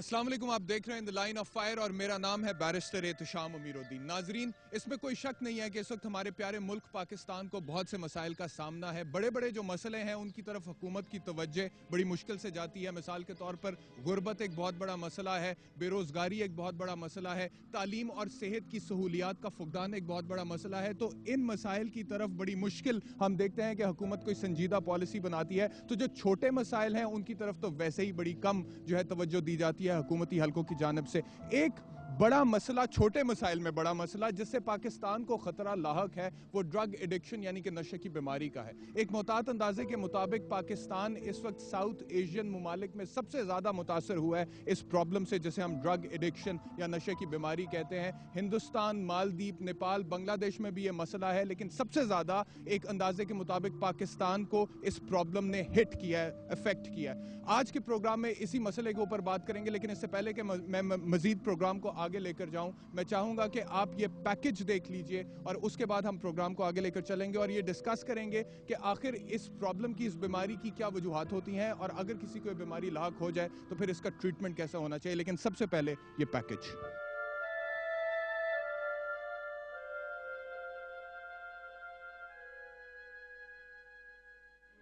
अस्सलाम वालेकुम, आप देख रहे हैं द लाइन ऑफ फायर और मेरा नाम है बैरिस्टर एहतशाम अमीरुद्दीन। नाजरीन, इसमें कोई शक नहीं है कि इस वक्त हमारे प्यारे मुल्क पाकिस्तान को बहुत से मसाइल का सामना है। बड़े बड़े जो मसले हैं उनकी तरफ हुकूमत की तवज्जो बड़ी मुश्किल से जाती है। मिसाल के तौर पर गुर्बत एक बहुत बड़ा मसला है, बेरोज़गारी एक बहुत बड़ा मसला है, तालीम और सेहत की सहूलियात का फुकदान एक बहुत बड़ा मसला है। तो इन मसाइल की तरफ बड़ी मुश्किल हम देखते हैं कि हुकूमत कोई संजीदा पॉलिसी बनाती है, तो जो छोटे मसाइल हैं उनकी तरफ तो वैसे ही बड़ी कम जो है तवज्जो दी जाती है हुकूमती हलकों की जानिब से। एक बड़ा मसला, छोटे मसाइल में बड़ा मसला जिससे पाकिस्तान को खतरा लाहक है, वो ड्रग एडिक्शन यानी कि नशे की बीमारी का है। एक मुताद अंदाजे के मुताबिक पाकिस्तान इस वक्त साउथ एशियन मुमालिक में सबसे ज्यादा मुतासर हुआ है इस प्रॉब्लम से, जिसे हम ड्रग एडिक्शन या नशे की बीमारी कहते हैं। हिंदुस्तान, मालदीव, नेपाल, बांग्लादेश में भी ये मसला है, लेकिन सबसे ज्यादा एक अंदाजे के मुताबिक पाकिस्तान को इस प्रॉब्लम ने हिट किया है, अफेक्ट किया है। आज के प्रोग्राम में इसी मसले के ऊपर बात करेंगे, लेकिन इससे पहले कि मैं मजीद प्रोग्राम को आगे लेकर जाऊं, मैं चाहूंगा कि आप ये पैकेज देख लीजिए और उसके बाद हम प्रोग्राम को आगे लेकर चलेंगे और ये डिस्कस करेंगे कि आखिर इस प्रॉब्लम की, इस बीमारी की क्या वजूहात होती हैं और अगर किसी को बीमारी लाहक हो जाए तो फिर इसका ट्रीटमेंट कैसा होना चाहिए। लेकिन सबसे पहले ये पैकेज।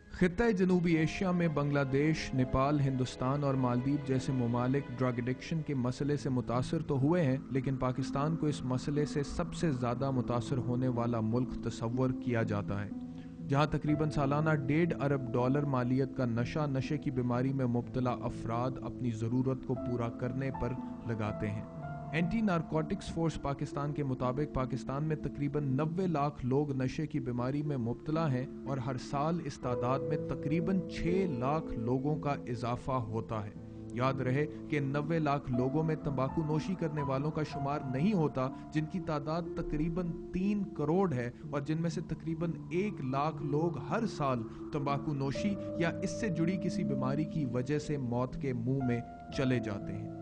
खित्ता जनूबी एशिया में बांग्लादेश, नेपाल, हिंदुस्तान और मालदीव जैसे ममालिक ड्रग एडिक्शन के मसले से मुतासर तो हुए हैं, लेकिन पाकिस्तान को इस मसले से सबसे ज़्यादा मुतासर होने वाला मुल्क तस्वर किया जाता है, जहाँ तकरीबन सालाना $1.5 अरब मालियत का नशे की बीमारी में मुब्तला अफराद अपनी ज़रूरत को पूरा करने पर लगाते हैं। एंटी नारकोटिक्स फोर्स पाकिस्तान के मुताबिक पाकिस्तान में तकरीबन 90 लाख लोग नशे की बीमारी में मुब्तला हैं और हर साल इस तादाद में तकरीबन 6 लाख लोगों का इजाफा होता है। याद रहे कि 90 लाख लोगों में तंबाकू नोशी करने वालों का शुमार नहीं होता, जिनकी तादाद तकरीबन 3 करोड़ है और जिनमें से तकरीबन 1 लाख लोग हर साल तंबाकू नोशी या इससे जुड़ी किसी बीमारी की वजह से मौत के मुंह में चले जाते हैं।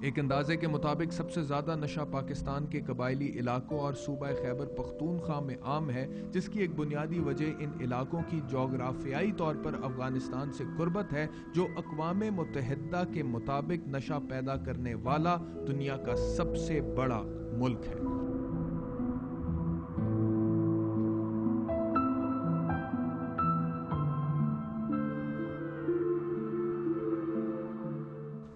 एक अंदाजे के मुताबिक सबसे ज़्यादा नशा पाकिस्तान के कबायली इलाकों और सूबा खैबर पख्तूनख्वा में आम है, जिसकी एक बुनियादी वजह इन इलाकों की जोग्राफियाई तौर पर अफगानिस्तान से कुर्बत है, जो अक़वाम मुत्तहिदा के मुताबिक नशा पैदा करने वाला दुनिया का सबसे बड़ा मुल्क है।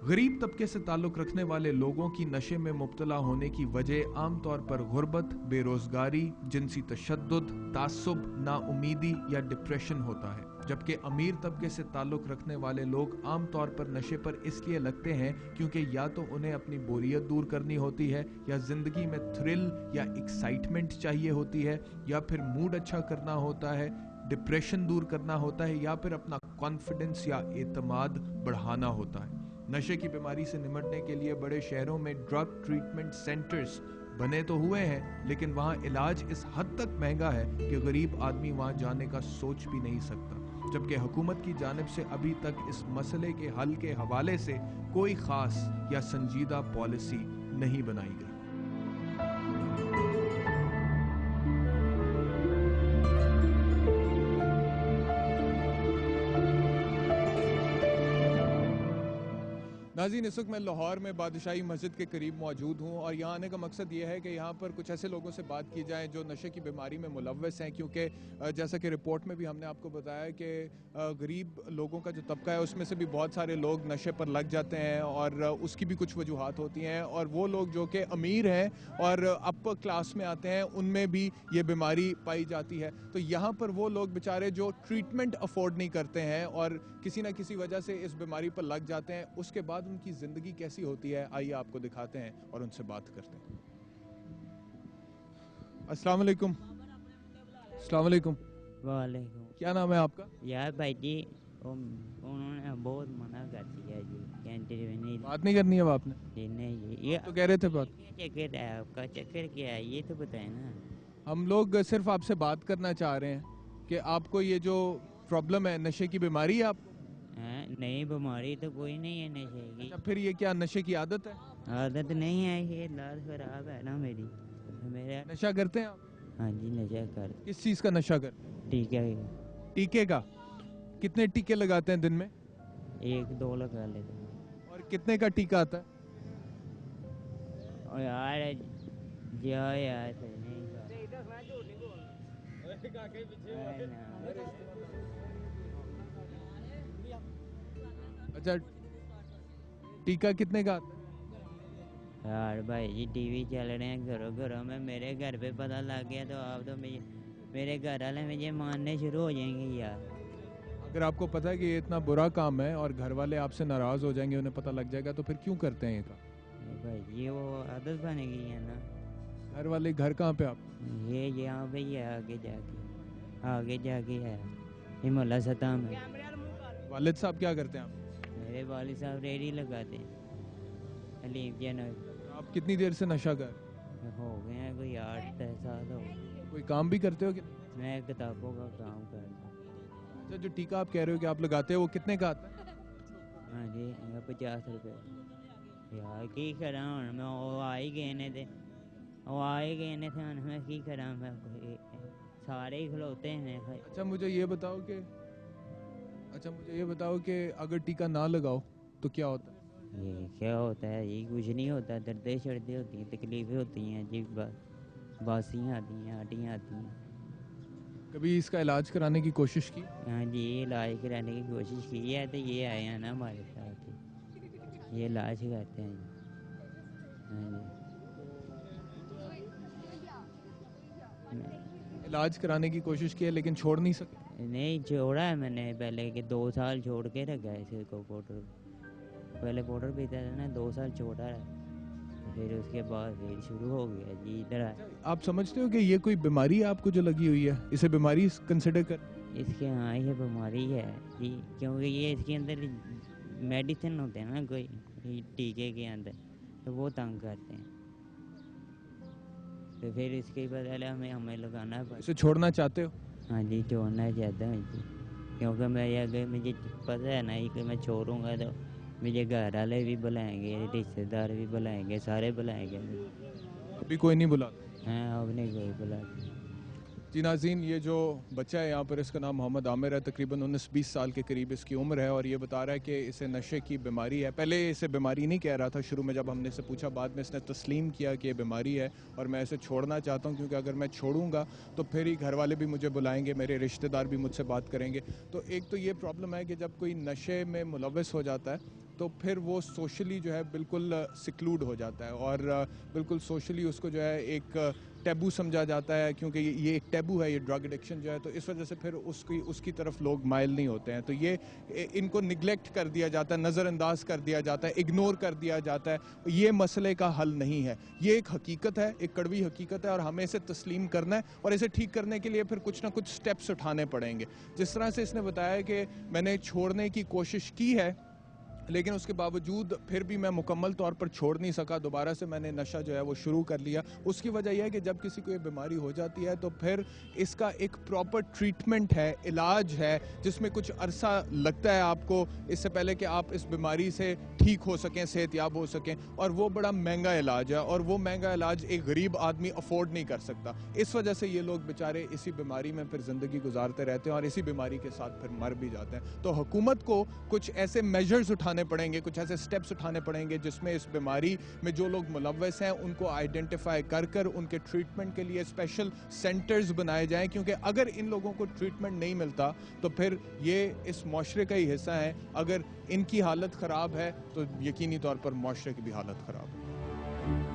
गरीब तबके से ताल्लुक़ रखने वाले लोगों की नशे में मुब्तला होने की वजह आमतौर पर गुर्बत, बेरोज़गारी, जिनसी तशद्दुद, तासुब, नाउमीदी या डिप्रेशन होता है, जबकि अमीर तबके से ताल्लुक़ रखने वाले लोग आमतौर पर नशे पर इसलिए लगते हैं क्योंकि या तो उन्हें अपनी बोरियत दूर करनी होती है, या ज़िंदगी में थ्रिल या एक्साइटमेंट चाहिए होती है, या फिर मूड अच्छा करना होता है, डिप्रेशन दूर करना होता है, या फिर अपना कॉन्फिडेंस या एतमाद बढ़ाना होता है। नशे की बीमारी से निपटने के लिए बड़े शहरों में ड्रग ट्रीटमेंट सेंटर्स बने तो हुए हैं, लेकिन वहाँ इलाज इस हद तक महंगा है कि गरीब आदमी वहाँ जाने का सोच भी नहीं सकता, जबकि हुकूमत की जानिब से अभी तक इस मसले के हल के हवाले से कोई ख़ास या संजीदा पॉलिसी नहीं बनाई गई। नाज़रीन, इस वक्त मैं लाहौर में बादशाही मस्जिद के करीब मौजूद हूँ और यहाँ आने का मकसद ये है कि यहाँ पर कुछ ऐसे लोगों से बात की जाए जो नशे की बीमारी में मुलव्वस हैं, क्योंकि जैसा कि रिपोर्ट में भी हमने आपको बताया कि गरीब लोगों का जो तबका है उसमें से भी बहुत सारे लोग नशे पर लग जाते हैं और उसकी भी कुछ वजूहात होती हैं, और वो लोग जो कि अमीर हैं और अपर क्लास में आते हैं उनमें भी ये बीमारी पाई जाती है। तो यहाँ पर वो लोग बेचारे जो ट्रीटमेंट अफोर्ड नहीं करते हैं और किसी न किसी वजह से इस बीमारी पर लग जाते हैं, उसके बाद उनकी ज़िंदगी कैसी होती है, आइए आपको दिखाते हैं और उनसे बात करते हैं। अस्सलाम वालेकुम। अस्सलाम वालेकुम। वालेकुम। क्या नाम है आपका? यार भाई जी, उन्होंने बहुत मना कर दिया जी, कैंटीन बात नहीं करनी है आपने? जी नहीं जी, ये तो कह रहे थे बात। चक्कर है आपका, चक्कर क्या है ये तो बताए ना। हम लोग सिर्फ आपसे बात करना चाह रहे हैं कि आपको ये जो प्रॉब्लम है, नशे की बीमारी है आपको? नहीं, बीमारी तो कोई नहीं है नशे की। अच्छा, फिर ये क्या नशे की आदत है? आदत नहीं है, ये लाल खराब है ना मेरी। मेरा नशा करते हैं आप? हाँ जी, नशा कर। किस चीज़ का नशा करते हैं? ठीक है। टीके का? कितने टीके लगाते हैं दिन में? 1-2 लगा लेते हैं। और कितने का टीका आता है? और यार यार तो नहीं अच्छा, टीका कितने का आता है? यार भाई जी टीवी चल रहे हैं घरों घरों में, मेरे घर पे पता लग गया तो आप तो मेरे घर वाले मुझे मारने शुरू हो जाएंगे यार। अगर आपको पता है कि ये इतना बुरा काम है और घर वाले आपसे नाराज हो जाएंगे, उन्हें पता लग जाएगा, तो फिर क्यों करते हैं ये काम? भाई ये वो आदत बन गई है ना। घर वाले घर कहाँ पे आप? ये यहाँ पे ही है, आगे जाके है, ये मोहल्ला सता में। वालिद साहब क्या करते हैं आप? मेरे वालिद साहब रेडी लगाते हैं हलीम जनोई। आप कितनी देर से नशा कर? हो गए हैं कोई 8-10 साल हो गए। कोई काम भी करते हो कि? मैं किताबों का काम करता हूँ। अच्छा, जो टीका आप कह रहे हो कि आप लगाते हो, वो कितने का आता है? हाँ जी 50 रुपये। यार की करा हूँ मैं, वो आ ही गए ने थे, हूँ मैं की करा, मैं सारे ही खलोते हैं। अच्छा मुझे ये बताओ कि अगर टीका ना लगाओ तो क्या होता है? ये क्या होता है? ये कुछ नहीं होता, दर्दें शर्दें होती हैं, तकलीफें होती हैं जी, बासियाँ आती हैं, हड्डियाँ आती हैं। कभी इसका इलाज कराने की कोशिश की? हाँ जी इलाज कराने की कोशिश की है, तो ये आए हैं ना हमारे साथ, ये इलाज करते हैं। हाँ जी इलाज कराने की कोशिश की है लेकिन छोड़ नहीं सके? नहीं छोड़ा है मैंने, पहले के 2 साल छोड़ के रखा है इसे को पाउडर। पहले पाउडर पीता था ना, 2 साल छोड़ा है, फिर उसके बाद फिर शुरू हो गया जी इधर आए। आप समझते हो कि ये कोई बीमारी है आपको जो लगी हुई है? इसे बीमारी कंसिडर कर? इसके हाँ ये बीमारी है जी, क्योंकि ये इसके अंदर मेडिसिन होते हैं ना कोई टीके के अंदर, तो वो तंग करते हैं, तो फिर इसके बदले हमें लगाना पड़ता। इसे छोड़ना चाहते हो? हाँ जी छोड़ना चाहता हूँ जी, क्योंकि अगर मुझे पता है ना कि मैं छोड़ूंगा तो मुझे घर वाले भी बुलाएंगे, रिश्तेदार भी बुलाएंगे, सारे बुलाएंगे। अभी कोई नहीं बुला? हाँ अब नहीं कोई बुला। जी नाज़रीन, ये जो बच्चा है यहाँ पर, इसका नाम मोहम्मद आमिर है, तकरीबन 19-20 साल के करीब इसकी उम्र है, और ये बता रहा है कि इसे नशे की बीमारी है। पहले इसे बीमारी नहीं कह रहा था शुरू में, जब हमने इसे पूछा, बाद में इसने तस्लीम किया कि ये बीमारी है और मैं इसे छोड़ना चाहता हूँ, क्योंकि अगर मैं छोड़ूंगा तो फिर ही घर वाले भी मुझे बुलाएंगे, मेरे रिश्तेदार भी मुझसे बात करेंगे। तो एक तो ये प्रॉब्लम है कि जब कोई नशे में मुलव्वस हो जाता है तो फिर वो सोशली जो है बिल्कुल सिक्लूड हो जाता है, और बिल्कुल सोशली उसको जो है एक टैबू समझा जाता है, क्योंकि ये एक टैबू है, ये ड्रग एडिक्शन जो है, तो इस वजह से फिर उसकी तरफ लोग माइल नहीं होते हैं। तो ये इनको निगलेक्ट कर दिया जाता है, नज़रअंदाज कर दिया जाता है, इग्नोर कर दिया जाता है। ये मसले का हल नहीं है, ये एक हकीकत है, एक कड़वी हकीकत है, और हमें इसे तस्लीम करना है, और इसे ठीक करने के लिए फिर कुछ ना कुछ स्टेप्स उठाने पड़ेंगे। जिस तरह से इसने बताया कि मैंने छोड़ने की कोशिश की है, लेकिन उसके बावजूद फिर भी मैं मुकम्मल तौर पर छोड़ नहीं सका, दोबारा से मैंने नशा जो है वो शुरू कर लिया। उसकी वजह यह है कि जब किसी को ये बीमारी हो जाती है तो फिर इसका एक प्रॉपर ट्रीटमेंट है, इलाज है, जिसमें कुछ अरसा लगता है आपको, इससे पहले कि आप इस बीमारी से ठीक हो सकें, सेहतयाब हो सकें, और वो बड़ा महंगा इलाज है, और वो महंगा इलाज एक गरीब आदमी अफोर्ड नहीं कर सकता। इस वजह से ये लोग बेचारे इसी बीमारी में फिर ज़िंदगी गुजारते रहते हैं और इसी बीमारी के साथ फिर मर भी जाते हैं। तो हुकूमत को कुछ ऐसे मेजर्स उठाने पड़ेंगे, कुछ ऐसे स्टेप्स उठाने पड़ेंगे जिसमें इस बीमारी में जो लोग मुलव्वस हैं उनको आइडेंटिफाई कर उनके ट्रीटमेंट के लिए स्पेशल सेंटर्स बनाए जाएं, क्योंकि अगर इन लोगों को ट्रीटमेंट नहीं मिलता तो फिर ये इस मुआशरे का ही हिस्सा है। अगर इनकी हालत ख़राब है तो यकीनी तौर पर मुआशरे की भी हालत ख़राब है।